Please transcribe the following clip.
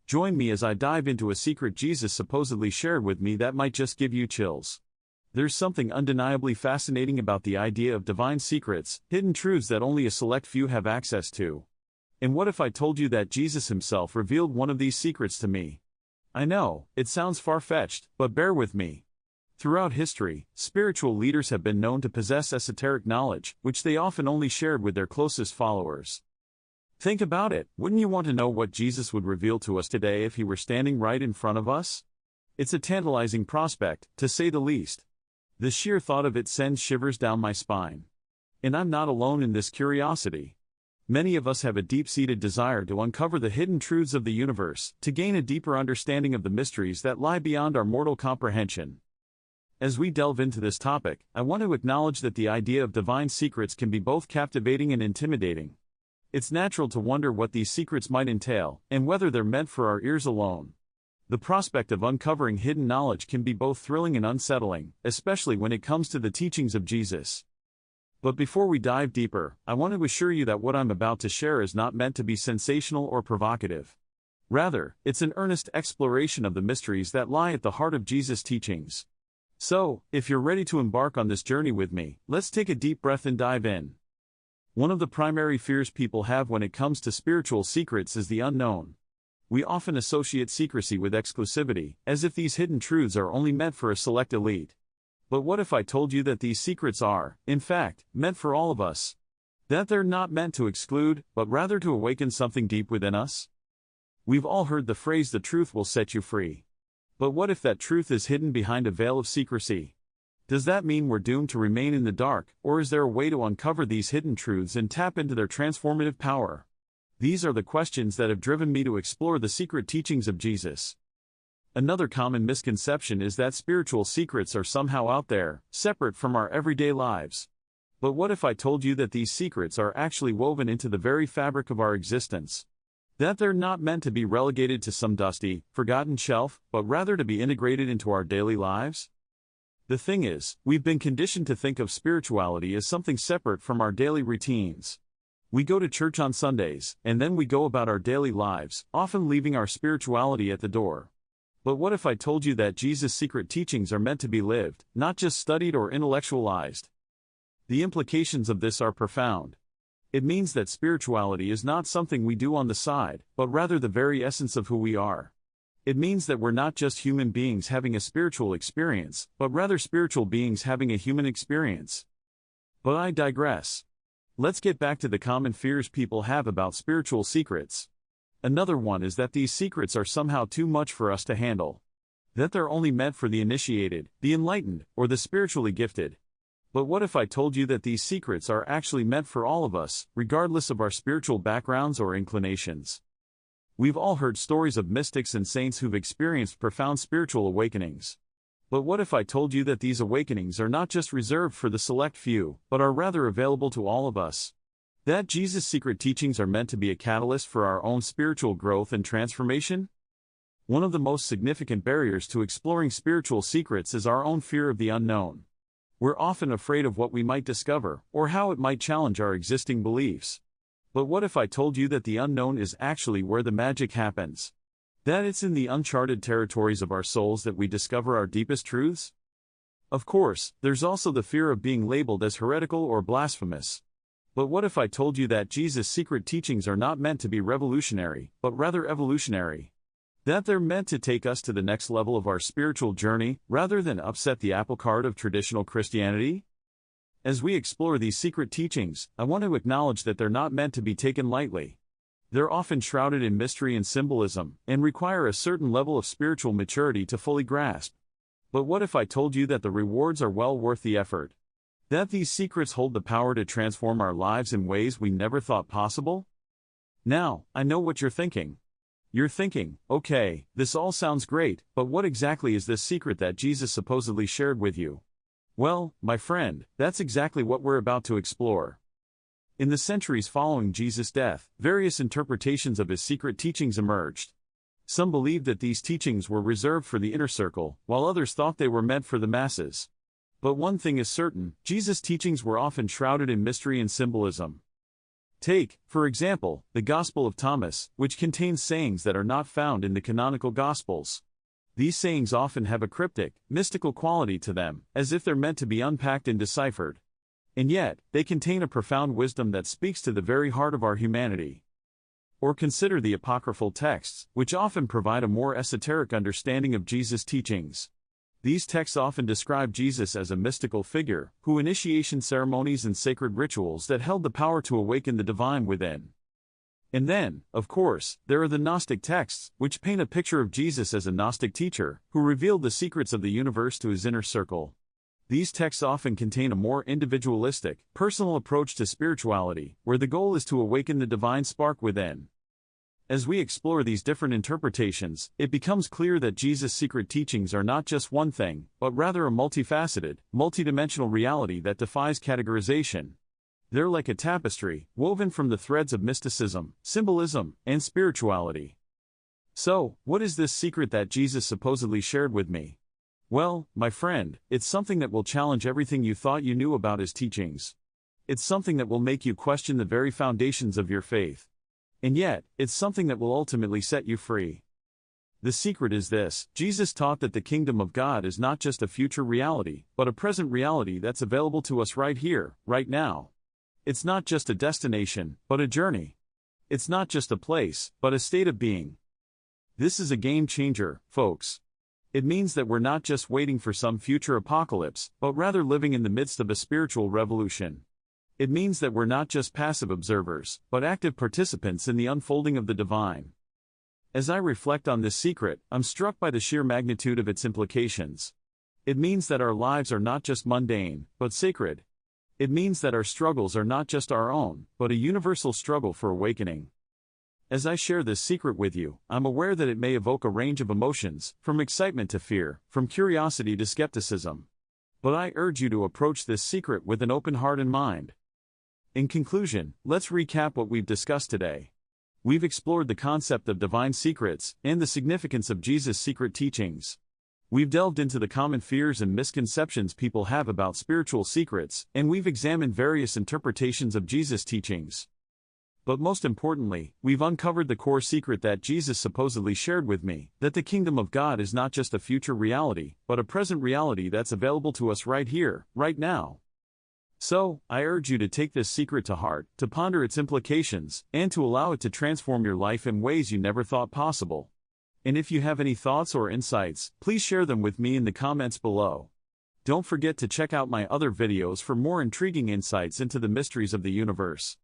Join me as I dive into a secret Jesus supposedly shared with me that might just give you chills. There's something undeniably fascinating about the idea of divine secrets, hidden truths that only a select few have access to. And what if I told you that Jesus himself revealed one of these secrets to me? I know, it sounds far-fetched, but bear with me. Throughout history, spiritual leaders have been known to possess esoteric knowledge, which they often only shared with their closest followers. Think about it, wouldn't you want to know what Jesus would reveal to us today if he were standing right in front of us? It's a tantalizing prospect, to say the least. The sheer thought of it sends shivers down my spine. And I'm not alone in this curiosity. Many of us have a deep-seated desire to uncover the hidden truths of the universe, to gain a deeper understanding of the mysteries that lie beyond our mortal comprehension. As we delve into this topic, I want to acknowledge that the idea of divine secrets can be both captivating and intimidating. It's natural to wonder what these secrets might entail, and whether they're meant for our ears alone. The prospect of uncovering hidden knowledge can be both thrilling and unsettling, especially when it comes to the teachings of Jesus. But before we dive deeper, I want to assure you that what I'm about to share is not meant to be sensational or provocative. Rather, it's an earnest exploration of the mysteries that lie at the heart of Jesus' teachings. So, if you're ready to embark on this journey with me, let's take a deep breath and dive in. One of the primary fears people have when it comes to spiritual secrets is the unknown. We often associate secrecy with exclusivity, as if these hidden truths are only meant for a select elite. But what if I told you that these secrets are, in fact, meant for all of us? That they're not meant to exclude, but rather to awaken something deep within us? We've all heard the phrase, "the truth will set you free." But what if that truth is hidden behind a veil of secrecy? Does that mean we're doomed to remain in the dark, or is there a way to uncover these hidden truths and tap into their transformative power? These are the questions that have driven me to explore the secret teachings of Jesus. Another common misconception is that spiritual secrets are somehow out there, separate from our everyday lives. But what if I told you that these secrets are actually woven into the very fabric of our existence? That they're not meant to be relegated to some dusty, forgotten shelf, but rather to be integrated into our daily lives? The thing is, we've been conditioned to think of spirituality as something separate from our daily routines. We go to church on Sundays, and then we go about our daily lives, often leaving our spirituality at the door. But what if I told you that Jesus' secret teachings are meant to be lived, not just studied or intellectualized? The implications of this are profound. It means that spirituality is not something we do on the side, but rather the very essence of who we are. It means that we're not just human beings having a spiritual experience, but rather spiritual beings having a human experience. But I digress. Let's get back to the common fears people have about spiritual secrets. Another one is that these secrets are somehow too much for us to handle. That they're only meant for the initiated, the enlightened, or the spiritually gifted. But what if I told you that these secrets are actually meant for all of us, regardless of our spiritual backgrounds or inclinations? We've all heard stories of mystics and saints who've experienced profound spiritual awakenings. But what if I told you that these awakenings are not just reserved for the select few, but are rather available to all of us? That Jesus' secret teachings are meant to be a catalyst for our own spiritual growth and transformation? One of the most significant barriers to exploring spiritual secrets is our own fear of the unknown. We're often afraid of what we might discover, or how it might challenge our existing beliefs. But what if I told you that the unknown is actually where the magic happens? That it's in the uncharted territories of our souls that we discover our deepest truths? Of course, there's also the fear of being labeled as heretical or blasphemous. But what if I told you that Jesus' secret teachings are not meant to be revolutionary, but rather evolutionary? That they're meant to take us to the next level of our spiritual journey, rather than upset the apple cart of traditional Christianity? As we explore these secret teachings, I want to acknowledge that they're not meant to be taken lightly. They're often shrouded in mystery and symbolism, and require a certain level of spiritual maturity to fully grasp. But what if I told you that the rewards are well worth the effort? That these secrets hold the power to transform our lives in ways we never thought possible? Now, I know what you're thinking. You're thinking, okay, this all sounds great, but what exactly is this secret that Jesus supposedly shared with you? Well, my friend, that's exactly what we're about to explore. In the centuries following Jesus' death, various interpretations of his secret teachings emerged. Some believed that these teachings were reserved for the inner circle, while others thought they were meant for the masses. But one thing is certain, Jesus' teachings were often shrouded in mystery and symbolism. Take, for example, the Gospel of Thomas, which contains sayings that are not found in the canonical Gospels. These sayings often have a cryptic, mystical quality to them, as if they're meant to be unpacked and deciphered. And yet, they contain a profound wisdom that speaks to the very heart of our humanity. Or consider the apocryphal texts, which often provide a more esoteric understanding of Jesus' teachings. These texts often describe Jesus as a mystical figure, who initiation ceremonies and sacred rituals that held the power to awaken the divine within. And then, of course, there are the Gnostic texts, which paint a picture of Jesus as a Gnostic teacher, who revealed the secrets of the universe to his inner circle. These texts often contain a more individualistic, personal approach to spirituality, where the goal is to awaken the divine spark within. As we explore these different interpretations, it becomes clear that Jesus' secret teachings are not just one thing, but rather a multifaceted, multidimensional reality that defies categorization. They're like a tapestry, woven from the threads of mysticism, symbolism, and spirituality. So, what is this secret that Jesus supposedly shared with me? Well, my friend, it's something that will challenge everything you thought you knew about his teachings. It's something that will make you question the very foundations of your faith. And yet, it's something that will ultimately set you free. The secret is this: Jesus taught that the kingdom of God is not just a future reality, but a present reality that's available to us right here, right now. It's not just a destination, but a journey. It's not just a place, but a state of being. This is a game changer, folks. It means that we're not just waiting for some future apocalypse, but rather living in the midst of a spiritual revolution. It means that we're not just passive observers, but active participants in the unfolding of the divine. As I reflect on this secret, I'm struck by the sheer magnitude of its implications. It means that our lives are not just mundane, but sacred. It means that our struggles are not just our own, but a universal struggle for awakening. As I share this secret with you, I'm aware that it may evoke a range of emotions, from excitement to fear, from curiosity to skepticism. But I urge you to approach this secret with an open heart and mind. In conclusion, let's recap what we've discussed today. We've explored the concept of divine secrets and the significance of Jesus' secret teachings. We've delved into the common fears and misconceptions people have about spiritual secrets, and we've examined various interpretations of Jesus' teachings. But most importantly, we've uncovered the core secret that Jesus supposedly shared with me, that the kingdom of God is not just a future reality, but a present reality that's available to us right here, right now. So, I urge you to take this secret to heart, to ponder its implications, and to allow it to transform your life in ways you never thought possible. And if you have any thoughts or insights, please share them with me in the comments below. Don't forget to check out my other videos for more intriguing insights into the mysteries of the universe.